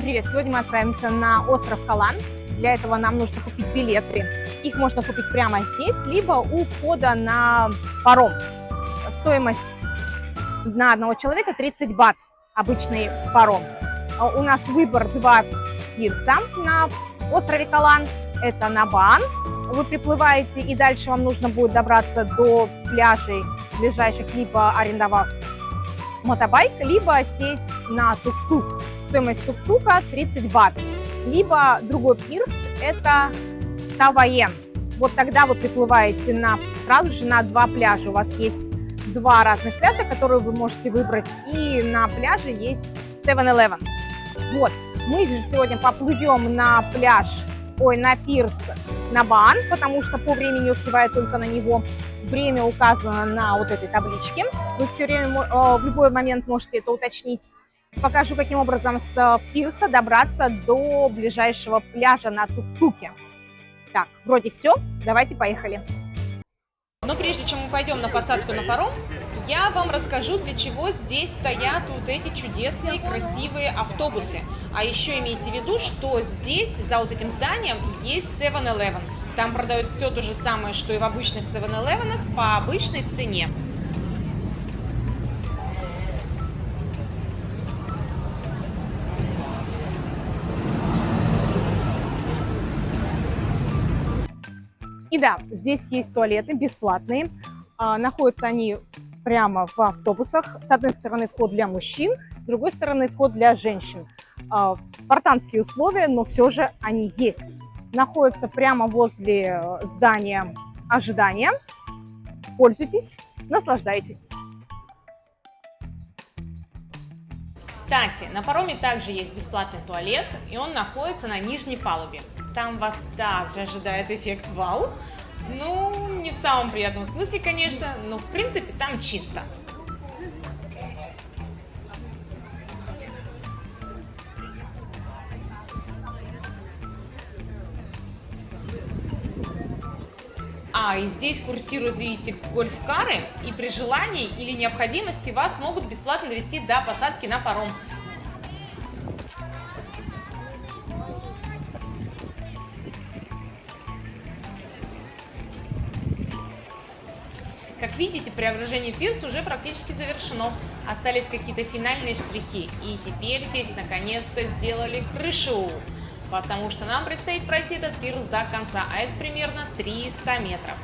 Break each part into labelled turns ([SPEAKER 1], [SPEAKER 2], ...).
[SPEAKER 1] Привет! Сегодня мы отправимся на остров Калан. Для этого нам нужно купить билеты. Их можно купить прямо здесь, либо у входа на паром. Стоимость на одного человека 30 бат, обычный паром. У нас выбор два пирса на острове Калан. Это на Баан. Вы приплываете, и дальше вам нужно будет добраться до пляжей ближайших, либо арендовав мотобайк, либо сесть на тук-тук. Стоимость тук-тука 30 бат. Либо другой пирс – это Таваен. Вот тогда вы приплываете сразу же на два пляжа. У вас есть два разных пляжа, которые вы можете выбрать. И на пляже есть 7-Eleven. Вот. Мы же сегодня поплывем на пирс на Баан, потому что по времени не успеваю только на него. Время указано на вот этой табличке. Вы все время, в любой момент можете это уточнить. Покажу, каким образом с пирса добраться до ближайшего пляжа на тук-туке. Так, вроде все. Давайте поехали.
[SPEAKER 2] Но прежде чем мы пойдем на посадку на паром, я вам расскажу, для чего здесь стоят вот эти чудесные, красивые автобусы. А еще имейте в виду, что здесь, за вот этим зданием, есть 7-Eleven. Там продают все то же самое, что и в обычных 7-Eleven по обычной цене.
[SPEAKER 1] И да, здесь есть туалеты бесплатные. Находятся они прямо в автобусах. С одной стороны вход для мужчин, с другой стороны вход для женщин. Спартанские условия, но все же они есть. Находятся прямо возле здания ожидания. Пользуйтесь, наслаждайтесь.
[SPEAKER 2] Кстати, на пароме также есть бесплатный туалет, и он находится на нижней палубе. Там вас также ожидает эффект вау. Ну, не в самом приятном смысле, конечно, но в принципе там чисто. И здесь курсируют, видите, гольф-кары, и при желании или необходимости вас могут бесплатно довести до посадки на паром. Как видите, преображение пирса уже практически завершено. Остались какие-то финальные штрихи. И теперь здесь наконец-то сделали крышу. Потому что нам предстоит пройти этот пирс до конца, а это примерно 300 метров.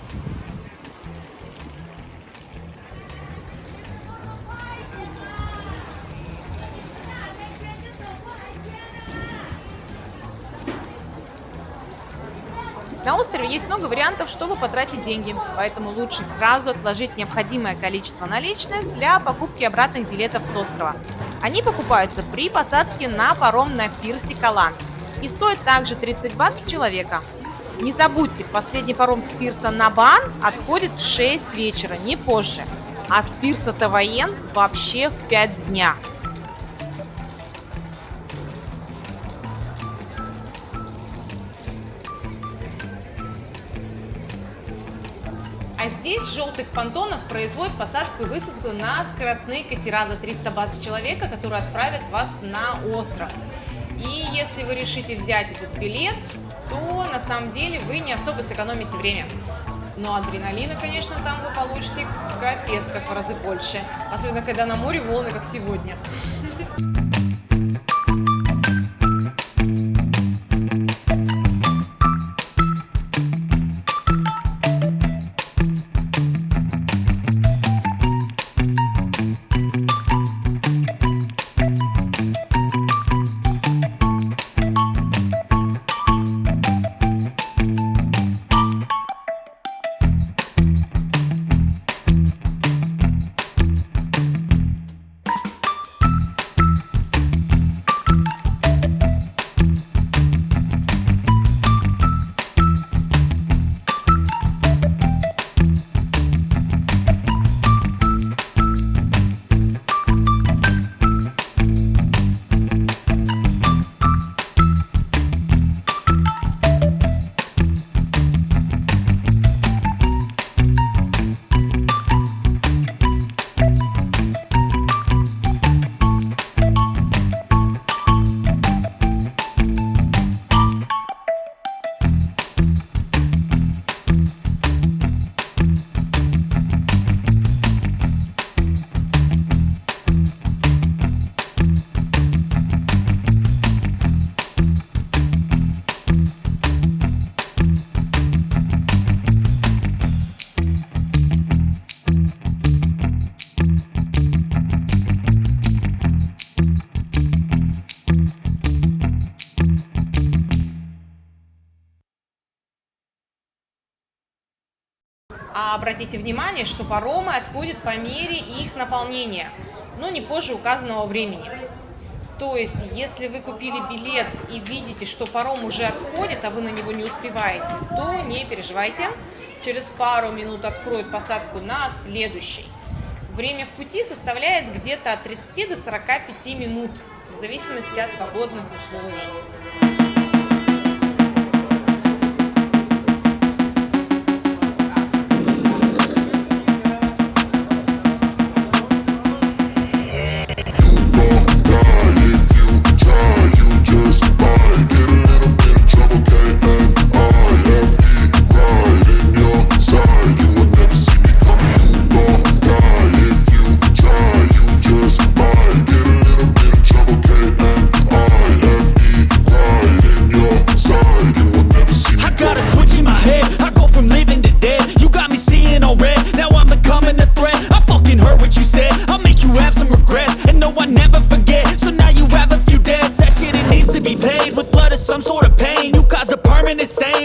[SPEAKER 1] На острове есть много вариантов, чтобы потратить деньги, поэтому лучше сразу отложить необходимое количество наличных для покупки обратных билетов с острова. Они покупаются при посадке на паром на пирсе Калан и стоят также 30 бат с человека. Не забудьте, последний паром с пирса на Баан отходит в 6 вечера, не позже, а с пирса Таваен вообще в 5 дня.
[SPEAKER 2] А здесь с желтых понтонов производят посадку и высадку на скоростные катера за 300 бат с человека, которые отправят вас на остров. И если вы решите взять этот билет, то на самом деле вы не особо сэкономите время. Но адреналина, конечно, там вы получите капец как в разы больше. Особенно, когда на море волны, как сегодня. А обратите внимание, что паромы отходят по мере их наполнения, но не позже указанного времени. То есть, если вы купили билет и видите, что паром уже отходит, а вы на него не успеваете, то не переживайте. Через пару минут откроют посадку на следующий. Время в пути составляет где-то от 30 до 45 минут, в зависимости от погодных условий.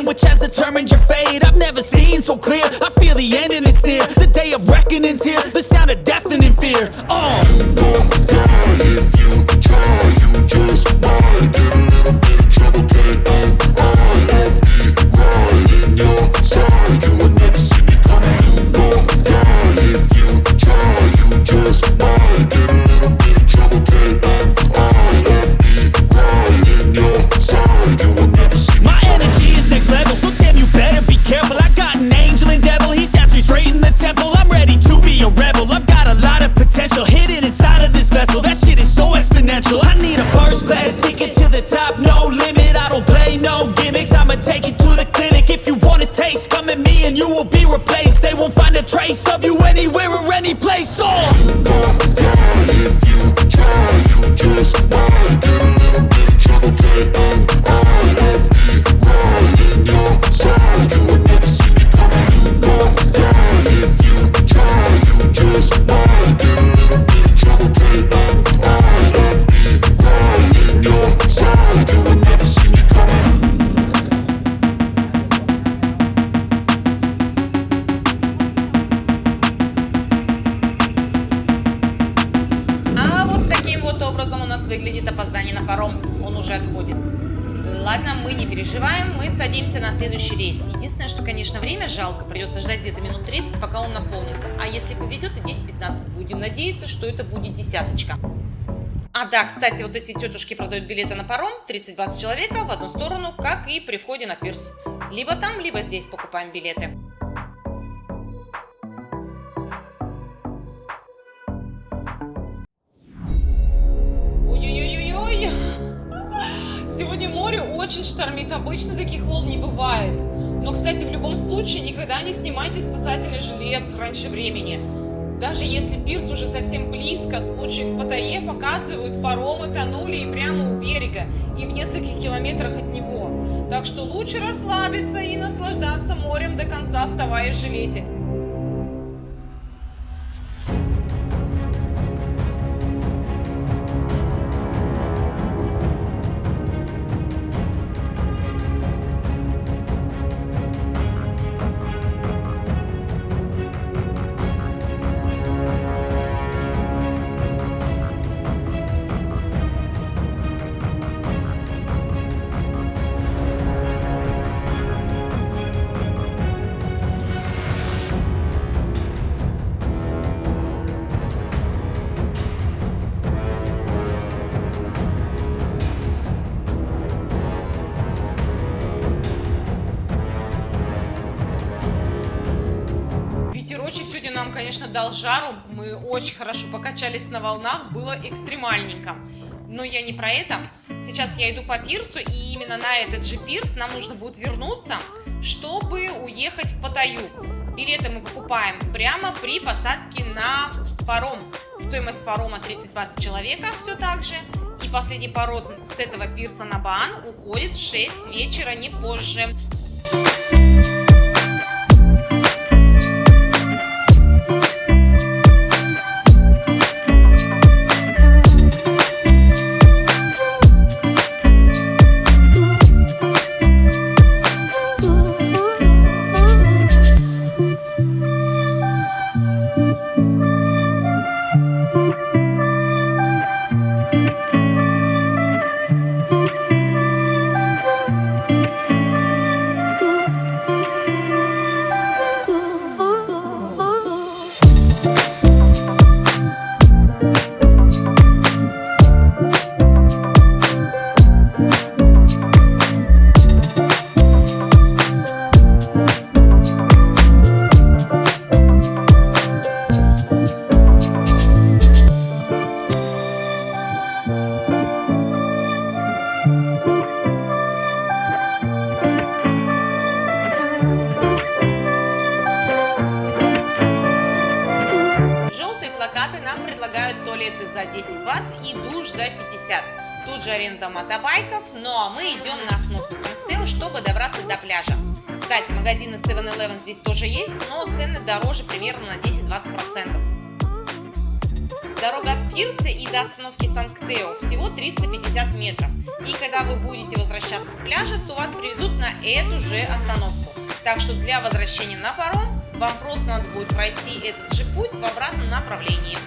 [SPEAKER 3] Which has determined your fate. I've never seen so clear. I feel the end and it's near. The day of reckoning's here. The sound of deafening fear. You gon' die if you try. You just might get a little bit of trouble. K-N-I-F-E right in your side. You will never see me coming. You gon' die if you try. You just might get a little bit of trouble. K-N-I-F-E right in your side. You will never see me. My energy is next level, so damn you better be careful. I got an angel and devil, he stabs me straight in the temple. I'm ready to be a rebel, I've got a lot of potential hidden inside of this vessel. That shit is so exponential. I need a first class ticket to the top, no limit. I don't play no gimmicks, I'ma take you to the clinic. If you want a taste, come at me and you will be replaced. They won't find a trace of you anywhere or any place. You gon' die if you try. You just might get a little bit of trouble. K-N-I-F-E right in your side. You will never see me coming. You gon' die if you try. You just might get a little bit of trouble. K-N-I-F-E right in your side. You will never see me coming.
[SPEAKER 2] А вот таким вот образом у нас выглядит опоздание на паром. Он уже отходит. Ладно, мы не переживаем, мы садимся на следующий рейс. Единственное, что, конечно, время жалко, придется ждать где-то минут 30, пока он наполнится. А если повезет, и 10-15. Будем надеяться, что это будет десяточка. А да, кстати, вот эти тетушки продают билеты на паром, 30-20 человека в одну сторону, как и при входе на пирс. Либо там, либо здесь покупаем билеты. Ой-ой-ой-ой-ой! Сегодня море очень штормит, обычно таких волн не бывает. Но, кстати, в любом случае никогда не снимайте спасательный жилет раньше времени. Даже если пирс уже совсем близко, случаи в Паттайе показывают, паромы тонули и прямо у берега, и в нескольких километрах от него. Так что лучше расслабиться и наслаждаться морем до конца, оставаясь в жилете. Ветерочек сегодня нам, конечно, дал жару. Мы очень хорошо покачались на волнах, было экстремальненько. Но я не про это. Сейчас я иду по пирсу, и именно на этот же пирс нам нужно будет вернуться, чтобы уехать в Паттайю. Билеты мы покупаем прямо при посадке на паром. Стоимость парома 30-20 человека, все так же. И последний паром с этого пирса на Баан уходит в 6 вечера, не позже. туалеты за 10 бат и душ за 50. Тут же аренда мотобайков, но мы идем на остановку Санктео, чтобы добраться до пляжа. Кстати, магазины 7-Eleven здесь тоже есть, но цены дороже примерно на 10-20%. Дорога от пирса и до остановки Санктео всего 350 метров. И когда вы будете возвращаться с пляжа, то вас привезут на эту же остановку. Так что для возвращения на паром вам просто надо будет пройти этот же путь в обратном направлении.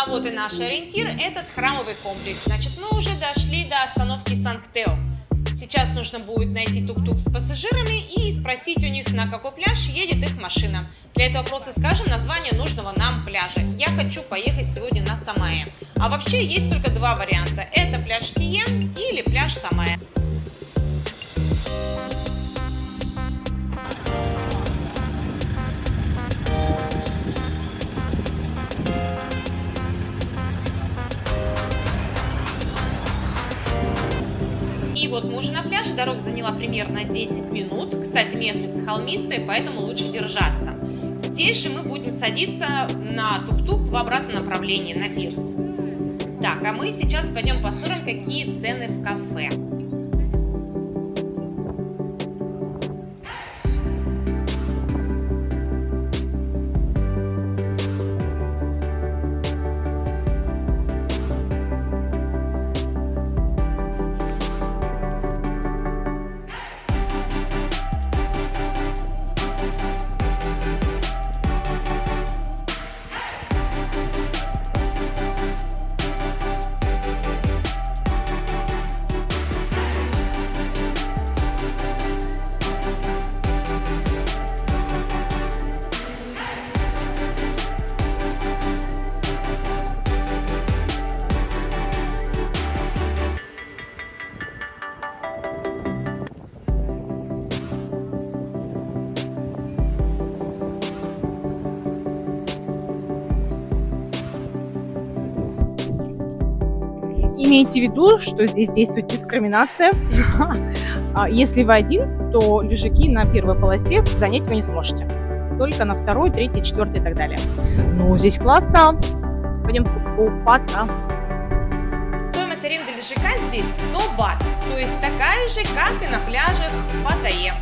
[SPEAKER 2] Вот и наш ориентир, этот храмовый комплекс. Значит, мы уже дошли до остановки Санктео. Сейчас нужно будет найти тук-тук с пассажирами и спросить у них, на какой пляж едет их машина. Для этого просто скажем название нужного нам пляжа. Я хочу поехать сегодня на Самайя. А вообще есть только два варианта. Это пляж Тиен или пляж Самайя. И вот мы уже на пляже, дорога заняла примерно 10 минут. Кстати, местность холмистая, поэтому лучше держаться. Здесь же мы будем садиться на тук-тук в обратном направлении, на пирс. Так, а мы сейчас пойдем посмотрим, какие цены в кафе.
[SPEAKER 1] Имейте в виду, что здесь действует дискриминация. Если вы один, то лежаки на первой полосе занять вы не сможете. Только на второй, третьей, четвертой и так далее. Ну, здесь классно. Пойдем купаться.
[SPEAKER 2] Стоимость аренды лежака здесь 100 бат, то есть такая же, как и на пляжах Паттайе.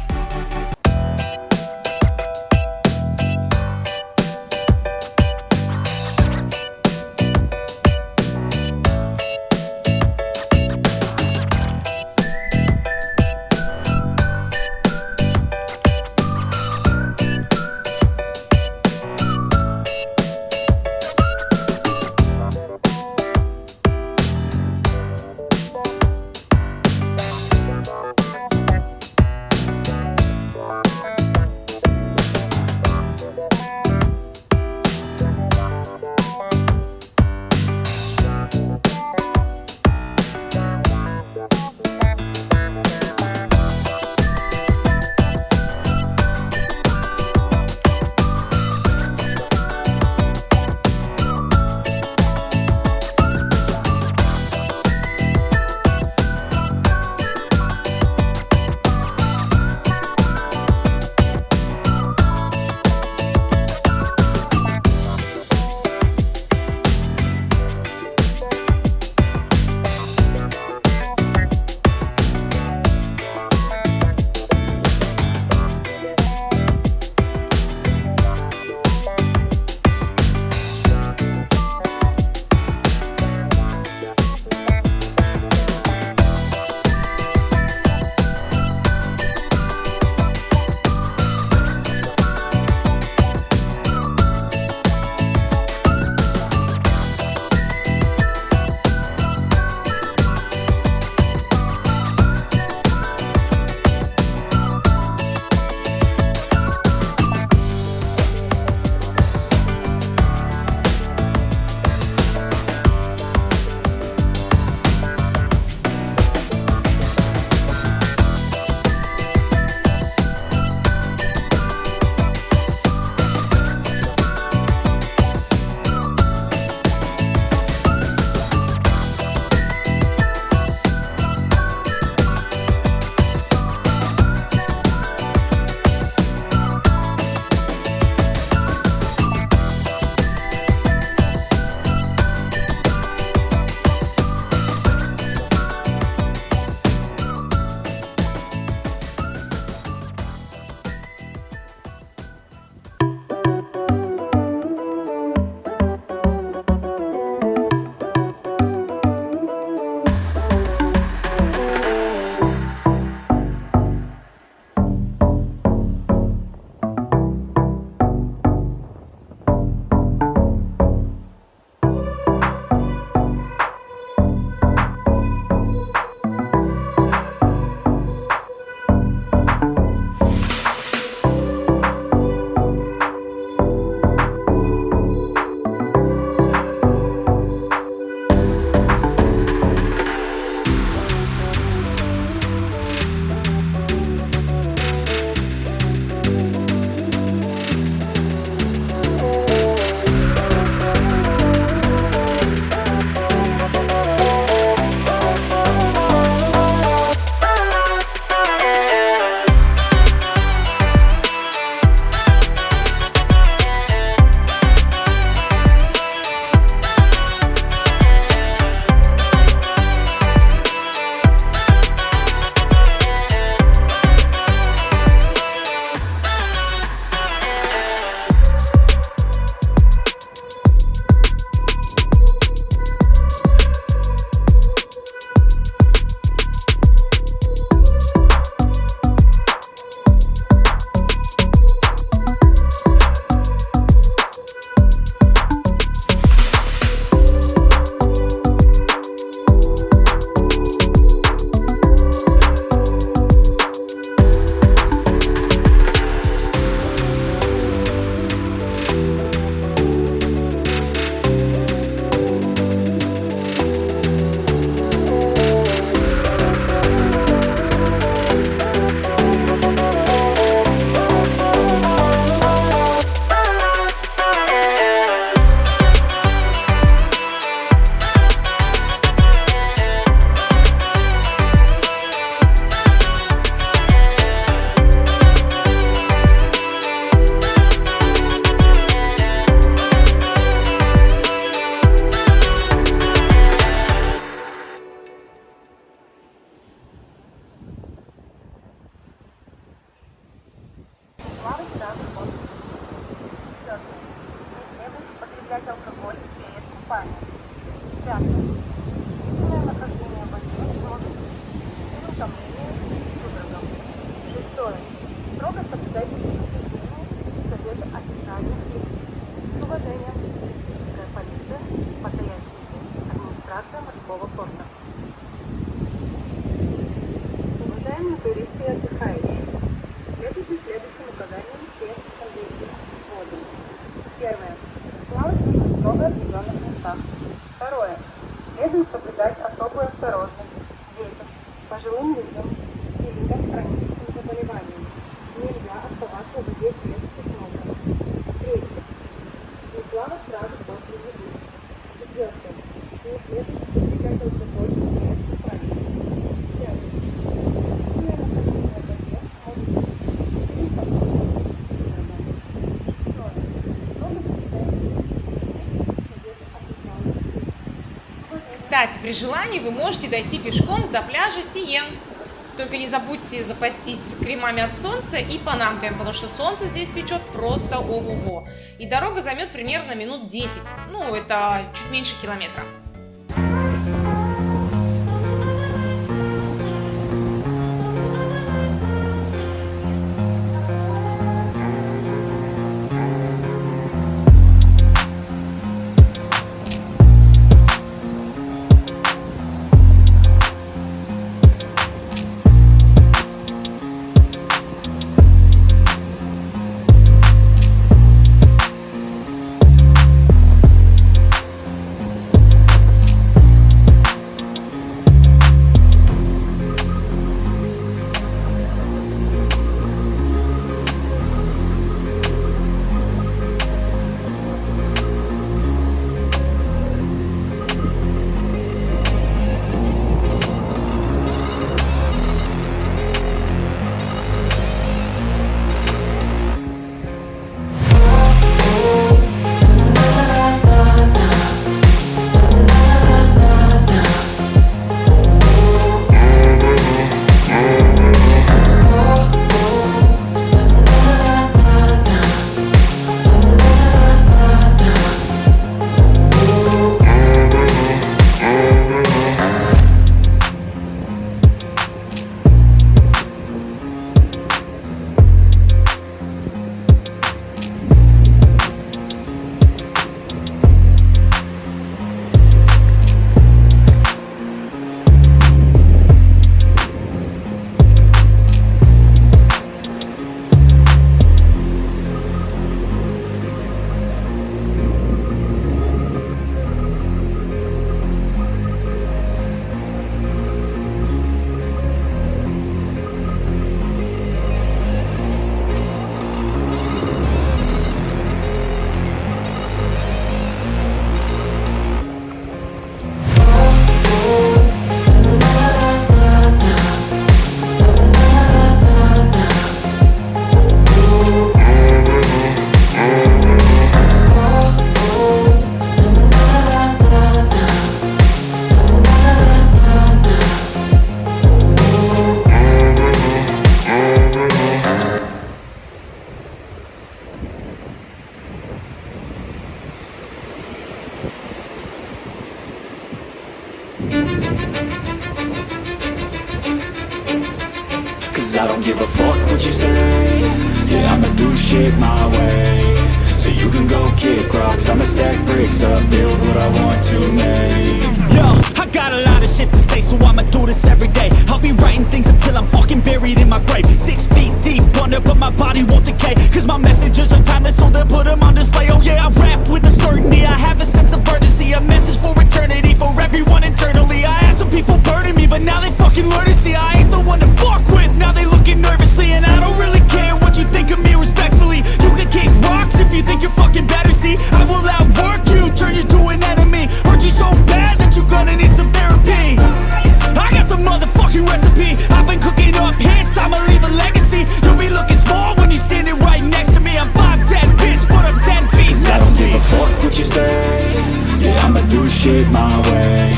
[SPEAKER 4] употреблять алкоголь перед купанием. Пятое. Длительное нахождение в воде может привести к переутомлению и судорогам. Шестое. Строго соблюдайте предупреждения и советы официальных лиц. С уважением, Туристическая полиция, постоянный день, администрация морского порта. Уважаемые туристы и отдыхающие, следуйте следующим указаниям всех конвенций в воду. Первое. Плавать нужно в строго определенных местах. Второе. Следует соблюдать особую осторожность с детям, пожилым людям и людям с хроническим заболеванием. Нельзя оставаться в воде без присмотра. Третье. Не плавать сразу после еды. Четвертое. Не следует употреблять алкоголь перед купанием. Пятое. Длительное нахождение в воде может привести к переутомлению и судорогам. Шестое. Строго соблюдайте советы официальных лиц.
[SPEAKER 2] Кстати, при желании вы можете дойти пешком до пляжа Тиен. Только не забудьте запастись кремами от солнца и панамками, потому что солнце здесь печет просто ого-го. И дорога займет примерно минут 10. Ну, это чуть меньше километра.
[SPEAKER 3] I don't give a fuck what you say. Yeah, I'ma do shit my way. So you can go kick rocks, I'ma stack bricks up, build what I want to make. Yo, I got a lot of shit to say, so I'ma do this every day. I'll be writing things until I'm fucking buried in my grave. 6 feet deep under, but my body won't decay. Cause my messages are timeless, so they'll put them on display. Oh yeah, I rap with a certainty, I have a sense of urgency. A message for eternity, for everyone internally. I had some people burning me, but now they fucking learn to see I ain't the one to fuck with. Now they looking nervously, and I don't really care what you think of me respectfully. You can kick rocks if you think you're fucking better, see. I will outwork you, turn you to an enemy. Hurt you so bad that you're gonna need some therapy. I got the motherfucking recipe. I've been cooking up hits, I'ma leave a legacy. You'll be looking small when you're standing right next to me. I'm 5'10", bitch, but I'm 10 feet. I don't give a fuck what you say. Yeah, I'ma do shit my way.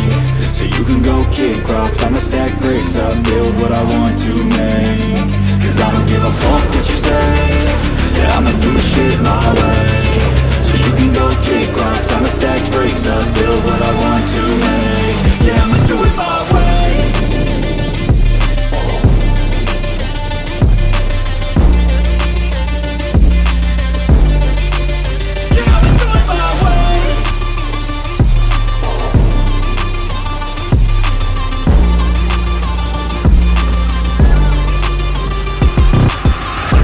[SPEAKER 3] So you can go kick rocks, I'ma stack bricks up, build what I want to make. Cause I don't give a fuck what you say. Yeah, I'ma do shit my way. So you can go go kick rocks, I'ma stack bricks up, build what I want to make. Yeah, I'ma do it my way. Yeah, I'ma do it my way.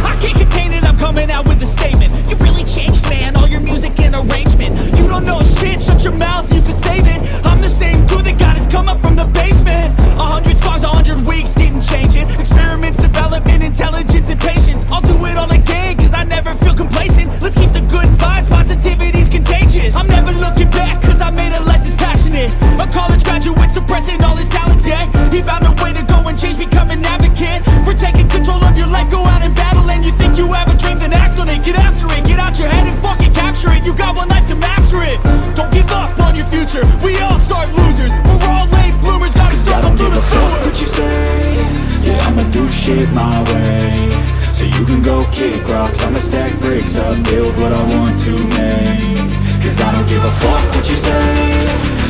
[SPEAKER 3] I can't contain it, I'm coming out with a statement. You really changed, man, all your music and arrangement. You don't know shit, shut your mouth, you can save it. I'm the same dude that got his come up from the basement. 100 songs, 100 weeks, didn't change it. Experiments, development, intelligence, and patience. I'll do it all again, cause I never feel complacent. Let's keep the good vibes, positivity's contagious. I'm never looking back, cause I made a life that's passionate. A college graduate suppressing all his talents, yeah. He found a way to go and change, become an advocate. For taking control of your life, go out and battle. And you think you have a dream, then act on it. Get after it, get out your head and fucking capture it. You got one life to master it. Don't give up on your future, we all start losers. We're all late bloomers, gotta struggle through the sewer. What you say, yeah, I'ma do shit my way. So you can go kick rocks, I'ma stack bricks up, build what I want to make. Cause I don't give a fuck what you say,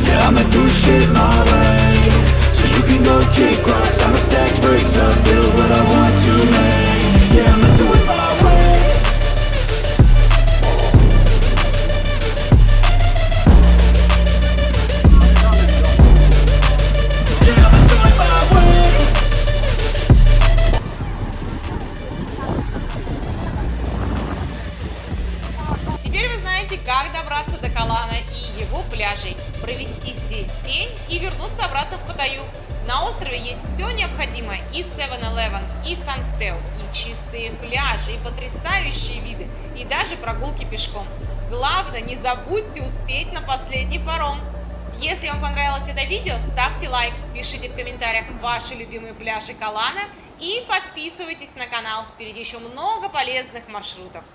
[SPEAKER 3] yeah, I'ma do shit my way. So you can go kick rocks, I'ma stack bricks up, build what I want to make. Yeah, I'ma do it my way. Yeah, I'ma do it my way.
[SPEAKER 2] Теперь вы знаете, как добраться до Калана и его пляжей, провести здесь день и вернуться обратно в Паттайю. На острове есть все необходимое: и 7-Eleven, и Санктеу, и чистые пляжи, и потрясающие виды, и даже прогулки пешком. Главное, не забудьте успеть на последний паром. Если вам понравилось это видео, ставьте лайк, пишите в комментариях ваши любимые пляжи Калана и подписывайтесь на канал. Впереди еще много полезных маршрутов.